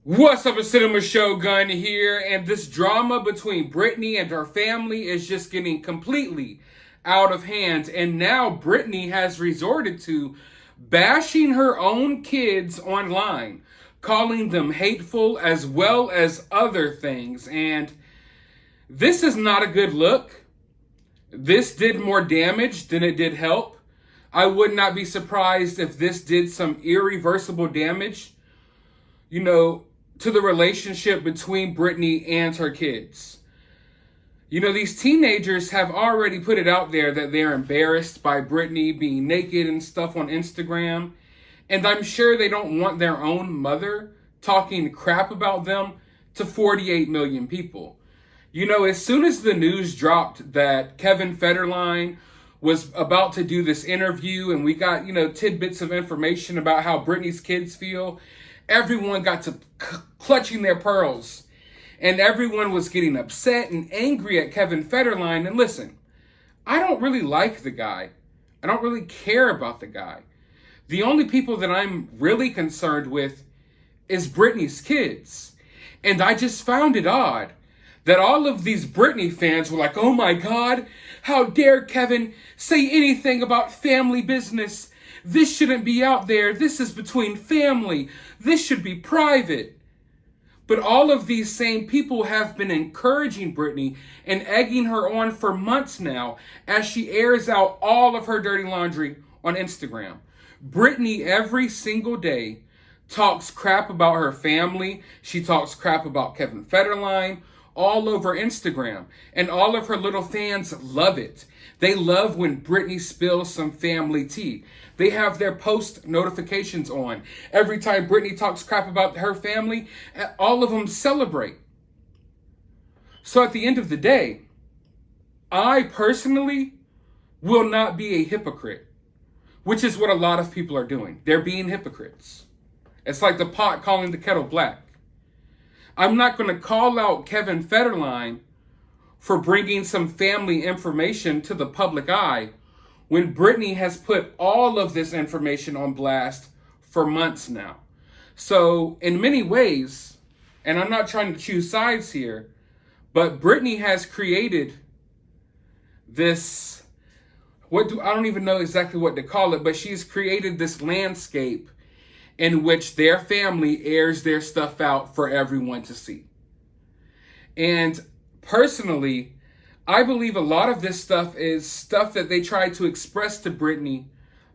What's up, a Cinema Shogun here, and this drama between Britney and her family is just getting completely out of hand, and now Britney has resorted to bashing her own kids online, calling them hateful as well as other things, and this is not a good look. This did more damage than it did help. I would not be surprised if this did some irreversible damage, to the relationship between Britney and her kids. These teenagers have already put it out there that they're embarrassed by Britney being naked and stuff on Instagram. And I'm sure they don't want their own mother talking crap about them to 48 million people. As soon as the news dropped that Kevin Federline was about to do this interview and we got, tidbits of information about how Britney's kids feel, everyone got to clutching their pearls. And everyone was getting upset and angry at Kevin Federline. And listen, I don't really like the guy. I don't really care about the guy. The only people that I'm really concerned with is Britney's kids. And I just found it odd that all of these Britney fans were like, oh my God, how dare Kevin say anything about family business? This shouldn't be out there. This is between family. This should be private. But all of these same people have been encouraging Britney and egging her on for months now as she airs out all of her dirty laundry on Instagram. Britney every single day talks crap about her family. She talks crap about Kevin Federline all over Instagram. And all of her little fans love it. They love when Britney spills some family tea. They have their post notifications on. Every time Britney talks crap about her family, all of them celebrate. So at the end of the day, I personally will not be a hypocrite, which is what a lot of people are doing. They're being hypocrites. It's like the pot calling the kettle black. I'm not going to call out Kevin Federline for bringing some family information to the public eye when Britney has put all of this information on blast for months now. So in many ways, and I'm not trying to choose sides here, but Britney has created this, I don't even know exactly what to call it, but she's created this landscape in which their family airs their stuff out for everyone to see. And personally, I believe a lot of this stuff is stuff that they tried to express to Britney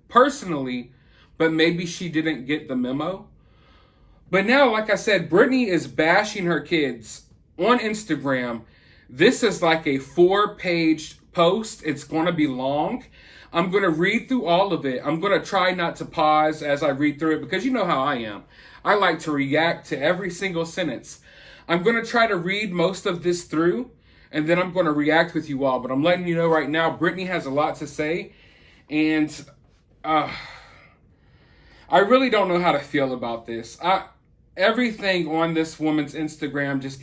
personally, but maybe she didn't get the memo. But now, like I said, Britney is bashing her kids on Instagram. This is like a 4-page post. It's going to be long. I'm going to read through all of it. I'm going to try not to pause as I read through it because you know how I am. I like to react to every single sentence. I'm going to try to read most of this through, and then I'm going to react with you all. But I'm letting you know right now, Britney has a lot to say, and I really don't know how to feel about this. Everything on this woman's Instagram just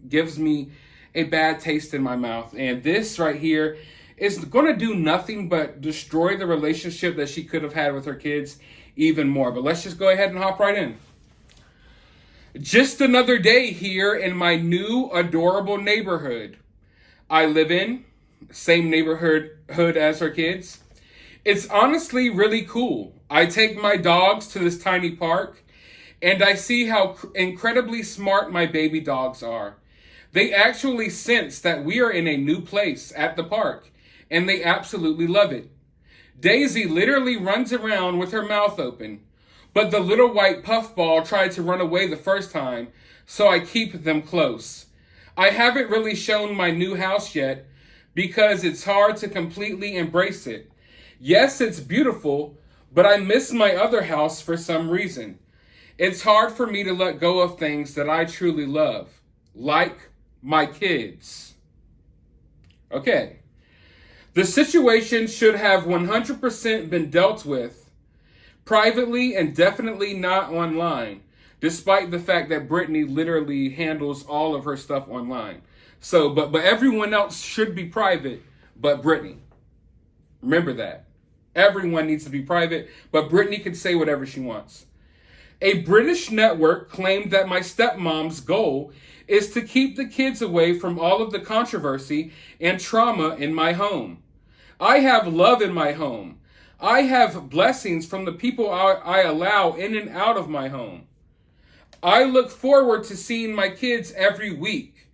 gives me a bad taste in my mouth. And this right here is going to do nothing but destroy the relationship that she could have had with her kids even more. But let's just go ahead and hop right in. Just another day here in my new adorable neighborhood I live in, same neighborhood as her kids. It's honestly really cool. I take my dogs to this tiny park and I see how incredibly smart my baby dogs are. They actually sense that we are in a new place at the park and they absolutely love it. Daisy literally runs around with her mouth open, but the little white puffball tried to run away the first time, so I keep them close. I haven't really shown my new house yet because it's hard to completely embrace it. Yes, it's beautiful, but I miss my other house for some reason. It's hard for me to let go of things that I truly love, like my kids. Okay. The situation should have 100% been dealt with privately and definitely not online, despite the fact that Britney literally handles all of her stuff online. So, but everyone else should be private, but Britney. Remember that. Everyone needs to be private, but Britney can say whatever she wants. A British network claimed that my stepmom's goal is to keep the kids away from all of the controversy and trauma in my home. I have love in my home. I have blessings from the people I allow in and out of my home. I look forward to seeing my kids every week.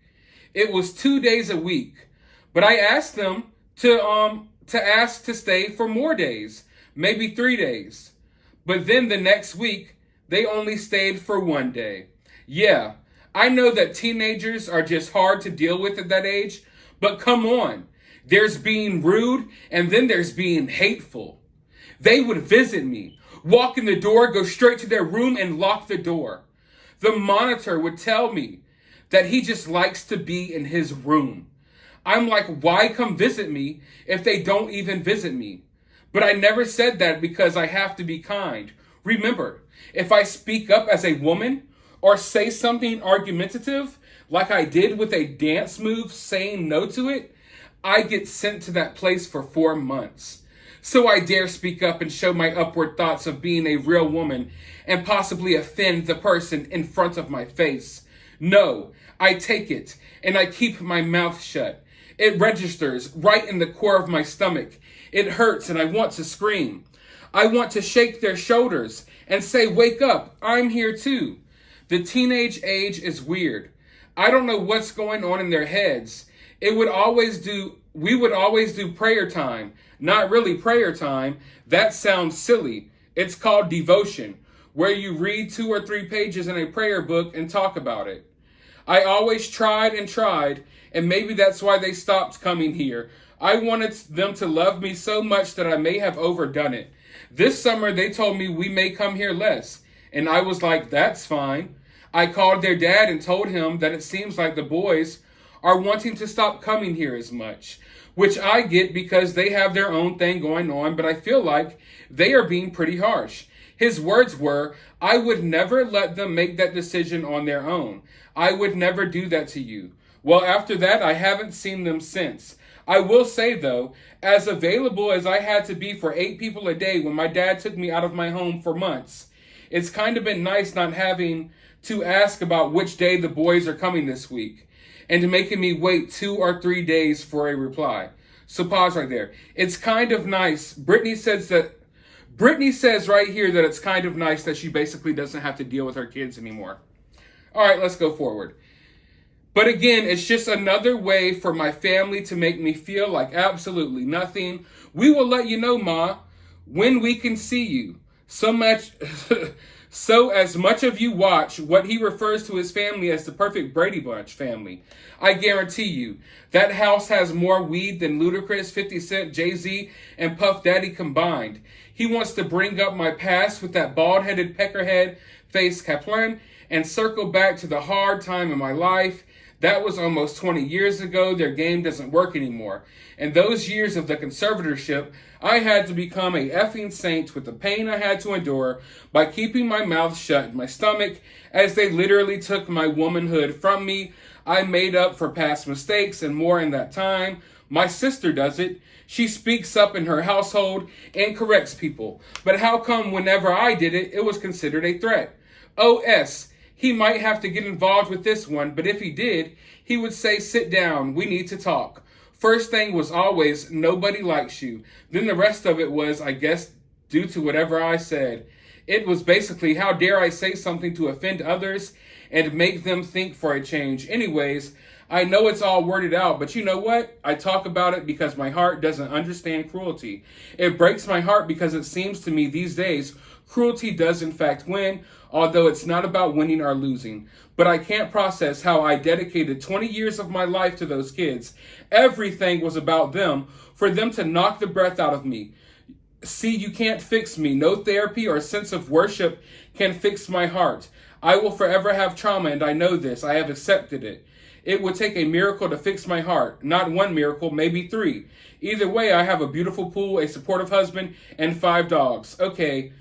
It was 2 days a week, but I asked them to ask to stay for more days, maybe 3 days. But then the next week, they only stayed for 1 day. Yeah, I know that teenagers are just hard to deal with at that age, but come on. There's being rude, and then there's being hateful. They would visit me, walk in the door, go straight to their room, and lock the door. The monitor would tell me that he just likes to be in his room. I'm like, why come visit me if they don't even visit me? But I never said that because I have to be kind. Remember, if I speak up as a woman or say something argumentative, like I did with a dance move saying no to it, I get sent to that place for 4 months. So I dare speak up and show my upward thoughts of being a real woman and possibly offend the person in front of my face. No, I take it and I keep my mouth shut. It registers right in the core of my stomach. It hurts and I want to scream. I want to shake their shoulders and say, wake up, I'm here too. The teenage age is weird. I don't know what's going on in their heads. We would always do prayer time. Not really prayer time. That sounds silly. It's called devotion, where you read 2 or 3 pages in a prayer book and talk about it. I always tried, and maybe that's why they stopped coming here. I wanted them to love me so much that I may have overdone it. This summer, they told me we may come here less, and I was like, that's fine. I called their dad and told him that it seems like the boys are wanting to stop coming here as much, which I get because they have their own thing going on, but I feel like they are being pretty harsh. His words were, I would never let them make that decision on their own. I would never do that to you. Well, after that, I haven't seen them since. I will say, though, as available as I had to be for 8 people a day when my dad took me out of my home for months, it's kind of been nice not having to ask about which day the boys are coming this week and making me wait 2 or 3 days for a reply. So pause right there. It's kind of nice. Britney says right here that it's kind of nice that she basically doesn't have to deal with her kids anymore. All right, let's go forward. But again, it's just another way for my family to make me feel like absolutely nothing. We will let you know, Ma, when we can see you. So as much of you watch what he refers to his family as the perfect Brady Bunch family, I guarantee you that house has more weed than Ludacris, 50 Cent, Jay-Z, and Puff Daddy combined. He wants to bring up my past with that bald-headed peckerhead face Kaplan and circle back to the hard time in my life. That was almost 20 years ago. Their game doesn't work anymore. And those years of the conservatorship, I had to become a effing saint with the pain I had to endure by keeping my mouth shut in my stomach as they literally took my womanhood from me. I made up for past mistakes and more in that time. My sister does it. She speaks up in her household and corrects people. But how come whenever I did it, it was considered a threat? O.S. He might have to get involved with this one, but if he did, he would say, sit down, we need to talk. First thing was always, nobody likes you. Then the rest of it was, I guess, due to whatever I said. It was basically, how dare I say something to offend others and make them think for a change. Anyways, I know it's all worded out, but you know what? I talk about it because my heart doesn't understand cruelty. It breaks my heart because it seems to me these days, cruelty does in fact win, although it's not about winning or losing. But I can't process how I dedicated 20 years of my life to those kids. Everything was about them, for them to knock the breath out of me. See, you can't fix me. No therapy or sense of worship can fix my heart. I will forever have trauma, and I know this. I have accepted it. It would take a miracle to fix my heart. Not 1 miracle, maybe 3. Either way, I have a beautiful pool, a supportive husband, and 5 dogs. Okay,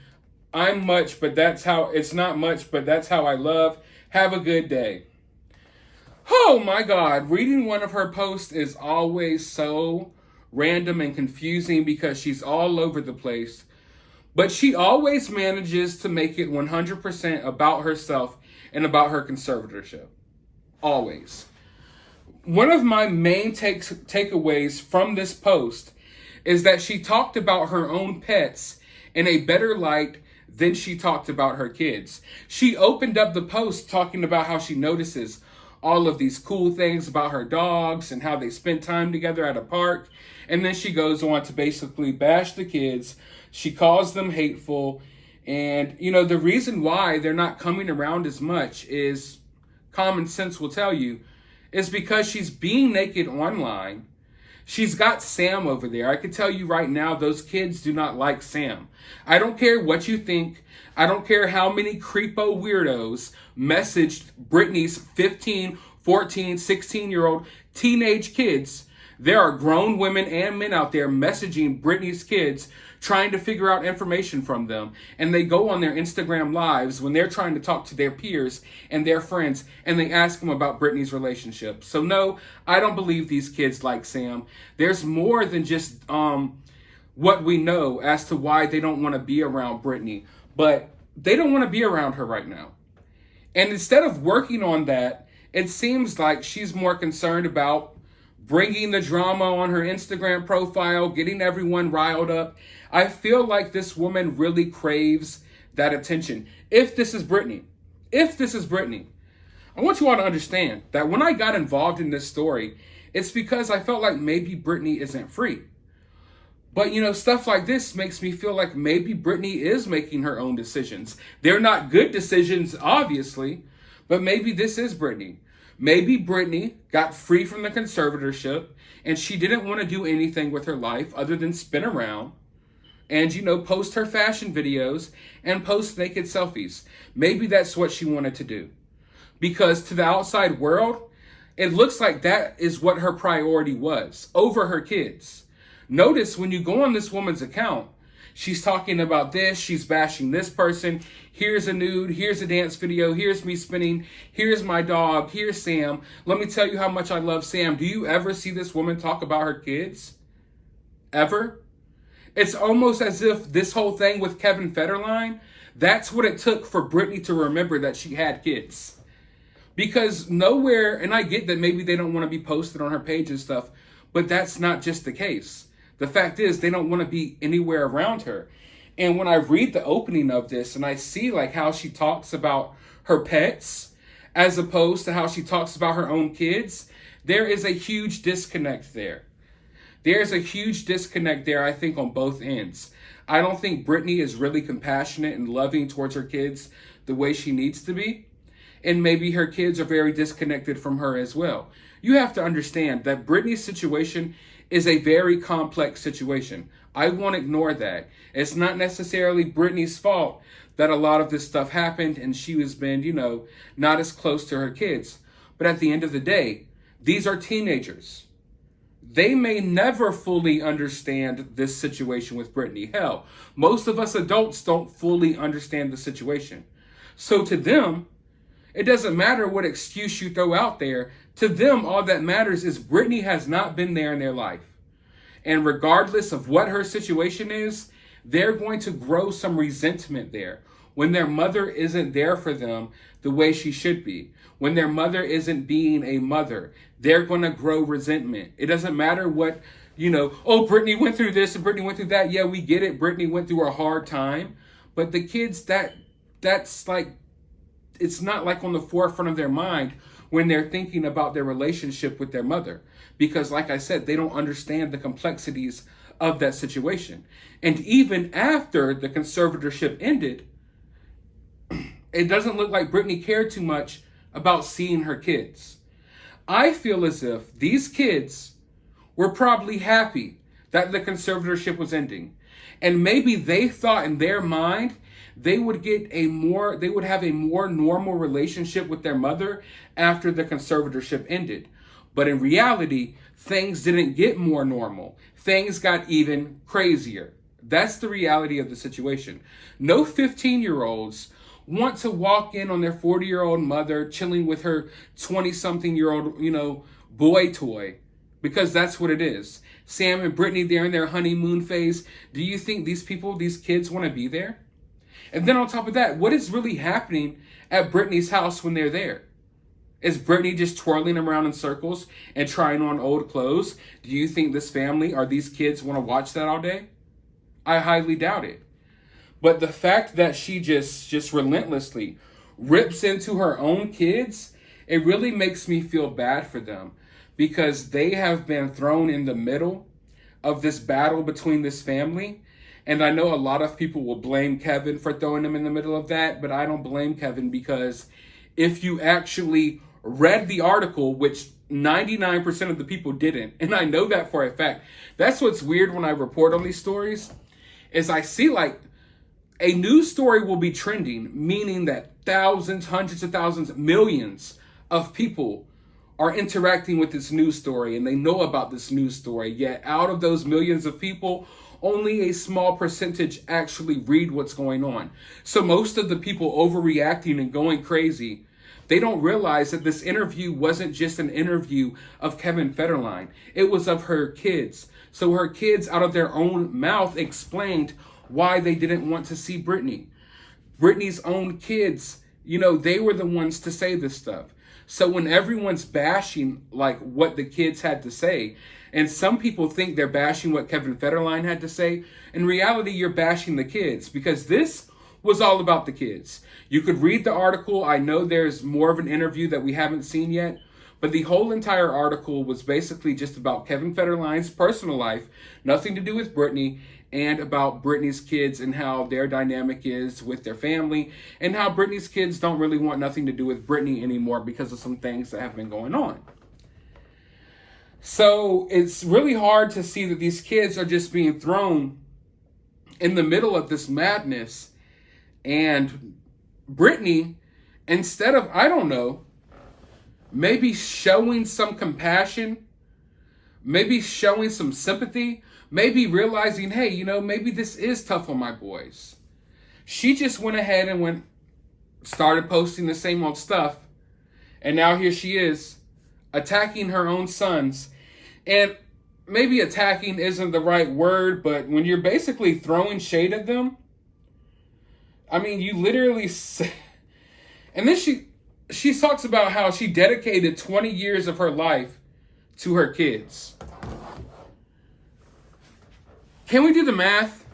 I'm much, but that's how, it's not much, but that's how I love. Have a good day. Oh my God, reading one of her posts is always so random and confusing because she's all over the place. But she always manages to make it 100% about herself and about her conservatorship. Always. One of my main takeaways from this post is that she talked about her own pets in a better light than she talked about her kids. She opened up the post talking about how she notices all of these cool things about her dogs and how they spend time together at a park. And then she goes on to basically bash the kids. She calls them hateful. And, the reason why they're not coming around as much is, common sense will tell you, is because she's being naked online. She's got Sam over there. I can tell you right now, those kids do not like Sam. I don't care what you think. I don't care how many creepo weirdos messaged Britney's 15, 14, 16-year-old teenage kids. There are grown women and men out there messaging Britney's kids, trying to figure out information from them. And they go on their Instagram lives when they're trying to talk to their peers and their friends, and they ask them about Britney's relationship. So no, I don't believe these kids like Sam. There's more than just what we know as to why they don't want to be around Britney. But they don't want to be around her right now. And instead of working on that, it seems like she's more concerned about bringing the drama on her Instagram profile, getting everyone riled up. I feel like this woman really craves that attention. If this is Britney, I want you all to understand that when I got involved in this story, it's because I felt like maybe Britney isn't free. But, stuff like this makes me feel like maybe Britney is making her own decisions. They're not good decisions, obviously, but maybe this is Britney. Maybe Britney got free from the conservatorship and she didn't want to do anything with her life other than spin around and, post her fashion videos and post naked selfies. Maybe that's what she wanted to do. Because to the outside world, it looks like that is what her priority was over her kids. Notice when you go on this woman's account, she's talking about this, she's bashing this person. Here's a nude, here's a dance video, here's me spinning, here's my dog, here's Sam. Let me tell you how much I love Sam. Do you ever see this woman talk about her kids? Ever? It's almost as if this whole thing with Kevin Federline, that's what it took for Britney to remember that she had kids. Because nowhere, and I get that maybe they don't want to be posted on her page and stuff, but that's not just the case. The fact is, they don't want to be anywhere around her. And when I read the opening of this and I see like how she talks about her pets as opposed to how she talks about her own kids, there is a huge disconnect there. There's a huge disconnect there, I think, on both ends. I don't think Britney is really compassionate and loving towards her kids the way she needs to be. And maybe her kids are very disconnected from her as well. You have to understand that Britney's situation is a very complex situation. I won't ignore that. It's not necessarily Britney's fault that a lot of this stuff happened and she has been, not as close to her kids. But at the end of the day, these are teenagers. They may never fully understand this situation with Britney. Hell, most of us adults don't fully understand the situation. So to them, it doesn't matter what excuse you throw out there. To them, all that matters is Britney has not been there in their life. And regardless of what her situation is, they're going to grow some resentment there. When their mother isn't there for them the way she should be. When their mother isn't being a mother, they're going to grow resentment. It doesn't matter what, Britney went through this and Britney went through that. Yeah, we get it. Britney went through a hard time. But the kids, that's like, it's not like on the forefront of their mind when they're thinking about their relationship with their mother. Because like I said, they don't understand the complexities of that situation. And even after the conservatorship ended, it doesn't look like Britney cared too much about seeing her kids. I feel as if these kids were probably happy that the conservatorship was ending. And maybe they thought in their mind they would have a more normal relationship with their mother after the conservatorship ended. But in reality, things didn't get more normal. Things got even crazier. That's the reality of the situation. No 15-year-olds want to walk in on their 40-year-old mother chilling with her 20-something-year-old, boy toy because that's what it is. Sam and Britney, they're in their honeymoon phase. Do you think these kids want to be there? And then on top of that, what is really happening at Britney's house when they're there? Is Britney just twirling around in circles and trying on old clothes? Do you think this family or these kids want to watch that all day? I highly doubt it. But the fact that she just relentlessly rips into her own kids, it really makes me feel bad for them, because they have been thrown in the middle of this battle between this family. And I know a lot of people will blame Kevin for throwing them in the middle of that, but I don't blame Kevin, because if you actually read the article, which 99% of the people didn't, and I know that for a fact. That's what's weird when I report on these stories, is I see like a news story will be trending, meaning that thousands, hundreds of thousands, millions of people are interacting with this news story and they know about this news story. Yet out of those millions of people, only a small percentage actually read what's going on. So most of the people overreacting and going crazy, they don't realize that this interview wasn't just an interview of Kevin Federline. It was of her kids. So her kids, out of their own mouth, explained why they didn't want to see Britney. Britney's own kids, they were the ones to say this stuff. So when everyone's bashing like what the kids had to say, and some people think they're bashing what Kevin Federline had to say, in reality, you're bashing the kids, because this was all about the kids. You could read the article. I know there's more of an interview that we haven't seen yet, but the whole entire article was basically just about Kevin Federline's personal life, nothing to do with Britney, and about Britney's kids and how their dynamic is with their family, and how Britney's kids don't really want nothing to do with Britney anymore because of some things that have been going on. So it's really hard to see that these kids are just being thrown in the middle of this madness. And Britney, instead of, I don't know, maybe showing some compassion, maybe showing some sympathy, maybe realizing, hey, maybe this is tough on my boys, she just went ahead and started posting the same old stuff. And now here she is attacking her own sons. And maybe attacking isn't the right word, but when you're basically throwing shade at them, I mean, you literally say, and then she talks about how she dedicated 20 years of her life to her kids. Can we do the math?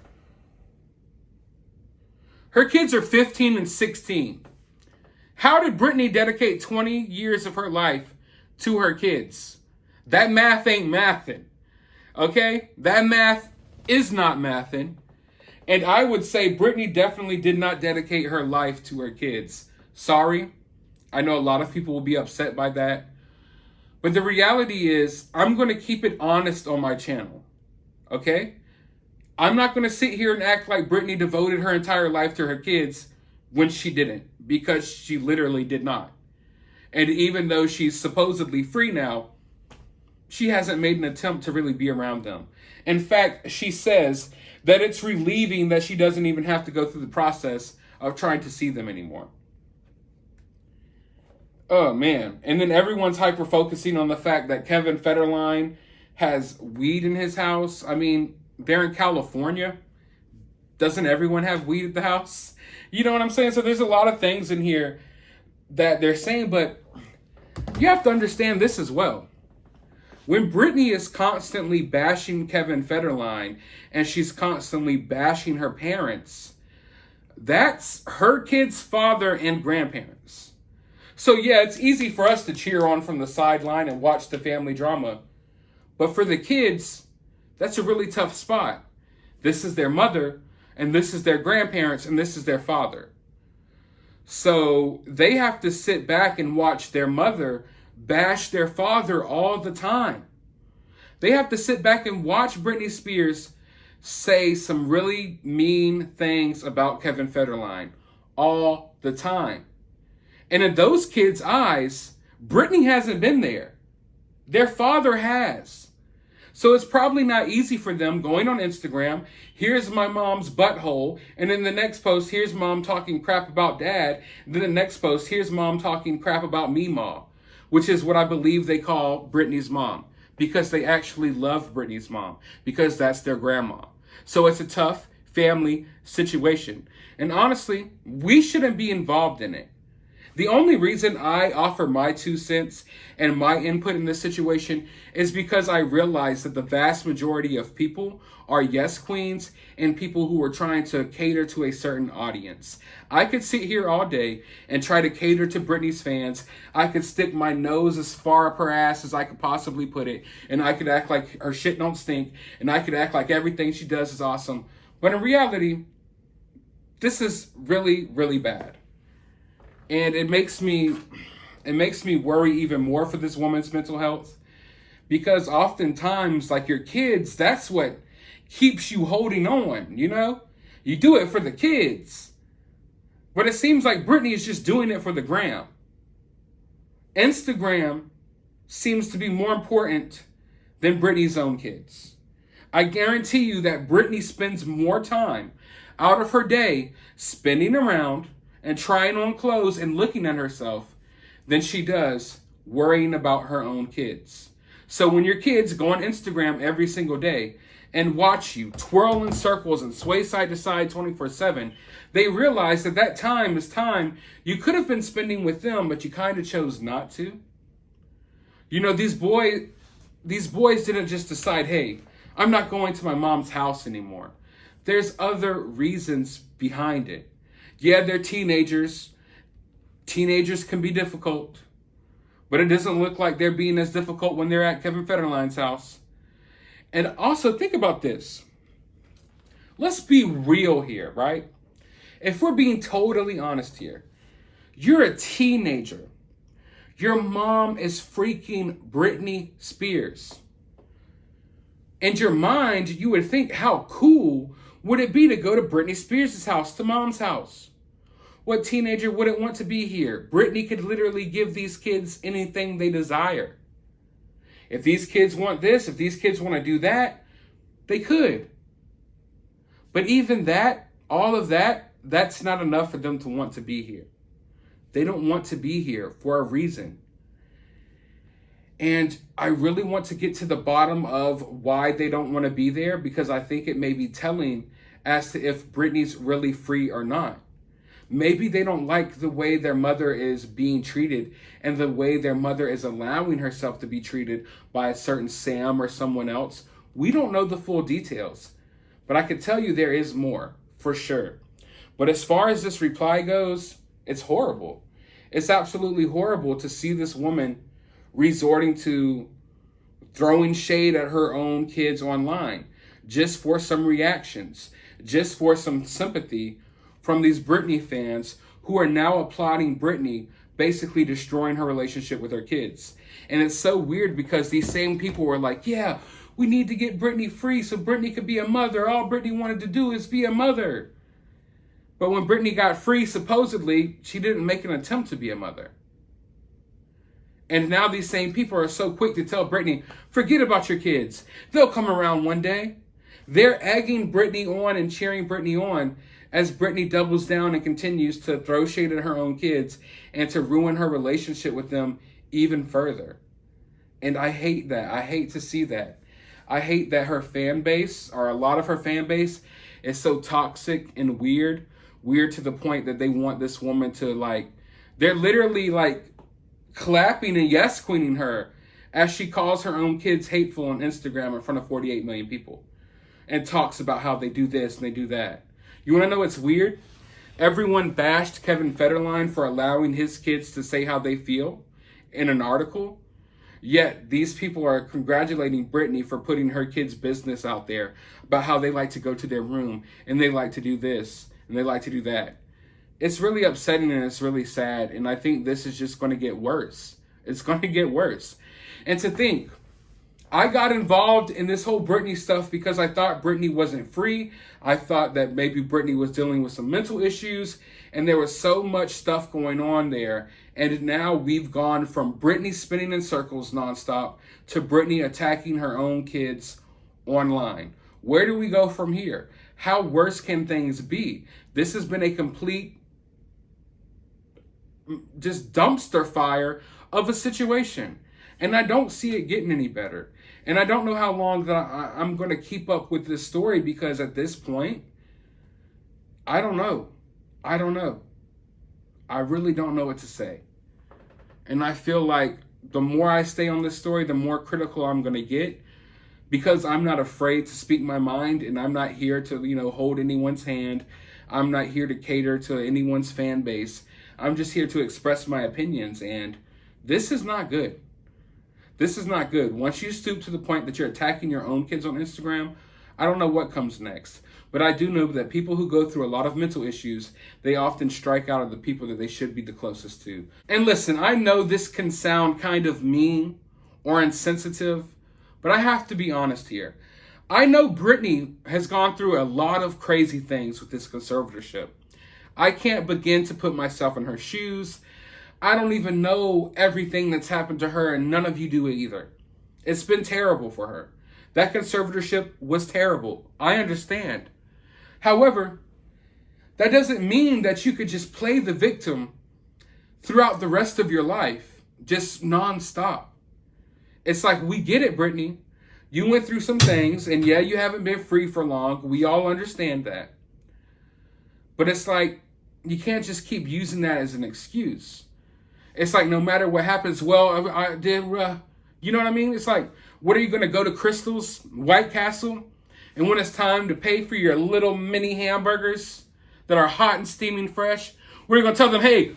Her kids are 15 and 16. How did Britney dedicate 20 years of her life to her kids? That math ain't mathin'. Okay? That math is not mathin'. And I would say Britney definitely did not dedicate her life to her kids. Sorry. I know a lot of people will be upset by that. But the reality is, I'm going to keep it honest on my channel. Okay? I'm not going to sit here and act like Britney devoted her entire life to her kids when she didn't, because she literally did not. And even though she's supposedly free now, she hasn't made an attempt to really be around them. In fact, she says that it's relieving that she doesn't even have to go through the process of trying to see them anymore. Oh, man. And then everyone's hyper-focusing on the fact that Kevin Federline has weed in his house. I mean, they're in California. Doesn't everyone have weed at the house? You know what I'm saying? So there's a lot of things in here that they're saying, but you have to understand this as well. When Britney is constantly bashing Kevin Federline and she's constantly bashing her parents, that's her kids' father and grandparents. So yeah, it's easy for us to cheer on from the sideline and watch the family drama. But for the kids, that's a really tough spot. This is their mother, and this is their grandparents, and this is their father. So they have to sit back and watch their mother bash their father all the time. They have to sit back and watch Britney Spears say some really mean things about Kevin Federline all the time. And in those kids' eyes, Britney hasn't been there. Their father has. So it's probably not easy for them going on Instagram, here's my mom's butthole, and in the next post, here's mom talking crap about dad, and then the next post, here's mom talking crap about me, ma, which is what I believe they call Britney's mom. because they actually love Britney's mom, because that's their grandma. So it's a tough family situation. And honestly, we shouldn't be involved in it. The only reason I offer my 2 cents and my input in this situation is because I realize that the vast majority of people are yes queens and people who are trying to cater to a certain audience. I could sit here all day and try to cater to Britney's fans. I could stick my nose as far up her ass as I could possibly put it, and I could act like her shit don't stink, and I could act like everything she does is awesome. But in reality, this is really, really bad. And it makes me worry even more for this woman's mental health, because oftentimes, like your kids, that's what keeps you holding on, you know? You do it for the kids. But it seems like Britney is just doing it for the gram. Instagram seems to be more important than Britney's own kids. I guarantee you that Britney spends more time out of her day spinning around and trying on clothes and looking at herself than she does worrying about her own kids. So when your kids go on Instagram every single day and watch you twirl in circles and sway side to side 24/7, they realize that that time is time you could have been spending with them, but you kind of chose not to. You know, these boys didn't just decide, hey, I'm not going to my mom's house anymore. There's other reasons behind it. Yeah, they're teenagers. Teenagers can be difficult, but it doesn't look like they're being as difficult when they're at Kevin Federline's house. And also think about this. Let's be real here, right? If we're being totally honest here, you're a teenager. Your mom is freaking Britney Spears. In your mind, you would think, how cool would it be to go to Britney Spears' house, to mom's house? What teenager wouldn't want to be here? Britney could literally give these kids anything they desire. If these kids want this, if these kids want to do that, they could. But even that, all of that, that's not enough for them to want to be here. They don't want to be here for a reason. And I really want to get to the bottom of why they don't want to be there, because I think it may be telling as to if Britney's really free or not. Maybe they don't like the way their mother is being treated and the way their mother is allowing herself to be treated by a certain Sam or someone else. We don't know the full details, but I can tell you there is more, for sure. But as far as this reply goes, it's horrible. It's absolutely horrible to see this woman resorting to throwing shade at her own kids online just for some reactions, just for some sympathy from these Britney fans who are now applauding Britney basically destroying her relationship with her kids. And it's so weird because these same people were like, yeah, we need to get Britney free so Britney could be a mother. All Britney wanted to do is be a mother. But when Britney got free, supposedly, she didn't make an attempt to be a mother. And now these same people are so quick to tell Britney, forget about your kids. They'll come around one day. They're egging Britney on and cheering Britney on as Britney doubles down and continues to throw shade at her own kids and to ruin her relationship with them even further. And I hate that. I hate to see that. I hate that her fan base, or a lot of her fan base, is so toxic and weird to the point that they want this woman to they're literally clapping and yes queening her as she calls her own kids hateful on Instagram in front of 48 million people and talks about how they do this and they do that. You want to know what's weird? Everyone bashed Kevin Federline for allowing his kids to say how they feel in an article. Yet these people are congratulating Britney for putting her kids' business out there about how they like to go to their room and they like to do this and they like to do that. It's really upsetting and it's really sad. And I think this is just going to get worse. It's going to get worse. And to think, I got involved in this whole Britney stuff because I thought Britney wasn't free. I thought that maybe Britney was dealing with some mental issues and there was so much stuff going on there. And now we've gone from Britney spinning in circles nonstop to Britney attacking her own kids online. Where do we go from here? How worse can things be? This has been a complete just dumpster fire of a situation. And I don't see it getting any better. And I don't know how long that I'm going to keep up with this story, because at this point, I don't know. I don't know. I really don't know what to say. And I feel like the more I stay on this story, the more critical I'm going to get, because I'm not afraid to speak my mind, and I'm not here to, hold anyone's hand. I'm not here to cater to anyone's fan base. I'm just here to express my opinions, and this is not good. This is not good. Once you stoop to the point that you're attacking your own kids on Instagram, I don't know what comes next. But I do know that people who go through a lot of mental issues, they often strike out at the people that they should be the closest to. And listen, I know this can sound kind of mean or insensitive, but I have to be honest here. I know Britney has gone through a lot of crazy things with this conservatorship. I can't begin to put myself in her shoes. I don't even know everything that's happened to her, and none of you do it either. It's been terrible for her. That conservatorship was terrible. I understand. However, that doesn't mean that you could just play the victim throughout the rest of your life, just nonstop. It's like, we get it, Britney. You went through some things, and yeah, you haven't been free for long. We all understand that. But it's like, you can't just keep using that as an excuse. It's like, no matter what happens, well, I did, you know what I mean? It's like, what are you going to go to Crystal's White Castle? And when it's time to pay for your little mini hamburgers that are hot and steaming fresh, we're going to tell them, hey,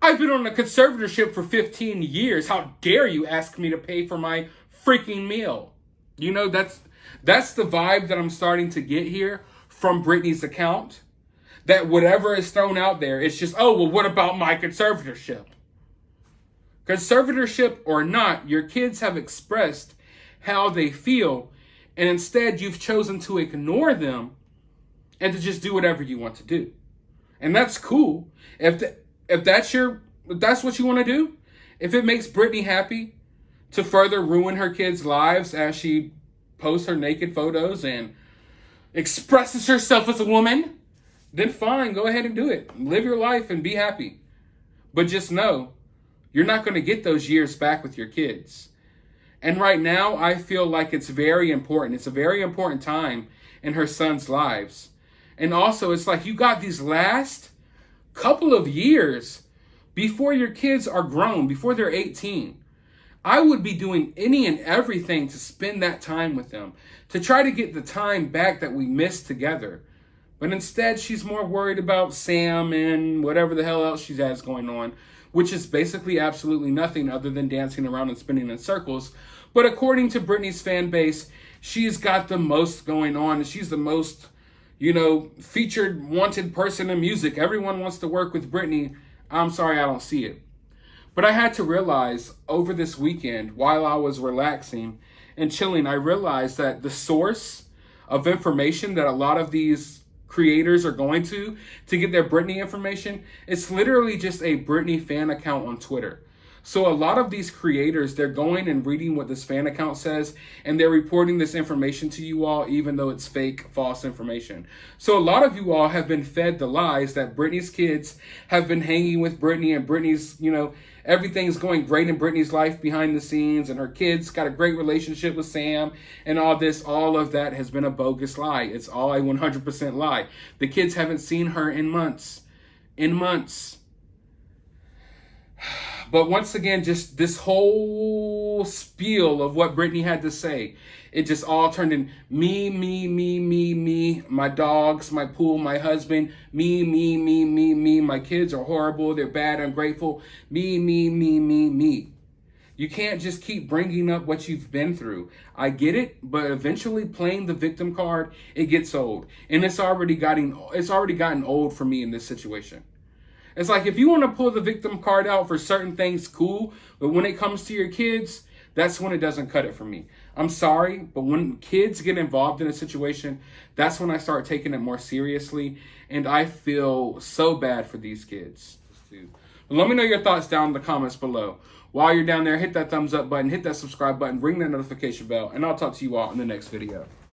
I've been on a conservatorship for 15 years. How dare you ask me to pay for my freaking meal? That's the vibe that I'm starting to get here from Britney's account. That whatever is thrown out there, it's just, oh, well, what about my conservatorship? Conservatorship or not, your kids have expressed how they feel, and instead you've chosen to ignore them and to just do whatever you want to do. And that's cool. If that's what you want to do, if it makes Britney happy to further ruin her kids' lives as she posts her naked photos and expresses herself as a woman, then fine, go ahead and do it. Live your life and be happy. But just know, you're not going to get those years back with your kids. And right now, I feel like it's very important. It's a very important time in her son's lives. And also, it's like you got these last couple of years before your kids are grown, before they're 18. I would be doing any and everything to spend that time with them, to try to get the time back that we missed together. But instead, she's more worried about Sam and whatever the hell else she has going on, which is basically absolutely nothing other than dancing around and spinning in circles. But according to Britney's fan base, she's got the most going on. She's the most, featured, wanted person in music. Everyone wants to work with Britney. I'm sorry, I don't see it. But I had to realize over this weekend, while I was relaxing and chilling, I realized that the source of information that a lot of these creators are going to get their Britney information, it's literally just a Britney fan account on Twitter. So a lot of these creators, they're going and reading what this fan account says, and they're reporting this information to you all, even though it's fake, false information. So a lot of you all have been fed the lies that Britney's kids have been hanging with Britney, and Britney's, everything's going great in Britney's life behind the scenes, and her kids got a great relationship with Sam, and all of that has been a bogus lie. It's all a 100% lie. The kids haven't seen her in months. But once again, just this whole spiel of what Britney had to say, it just all turned in me, my dogs, my pool, my husband, me, my kids are horrible, they're bad, ungrateful, me. You can't just keep bringing up what you've been through. I get it, but eventually playing the victim card, it gets old. And it's already gotten old for me in this situation. It's like, if you want to pull the victim card out for certain things, cool. But when it comes to your kids, that's when it doesn't cut it for me. I'm sorry, but when kids get involved in a situation, that's when I start taking it more seriously. And I feel so bad for these kids. But let me know your thoughts down in the comments below. While you're down there, hit that thumbs up button, hit that subscribe button, ring that notification bell, and I'll talk to you all in the next video.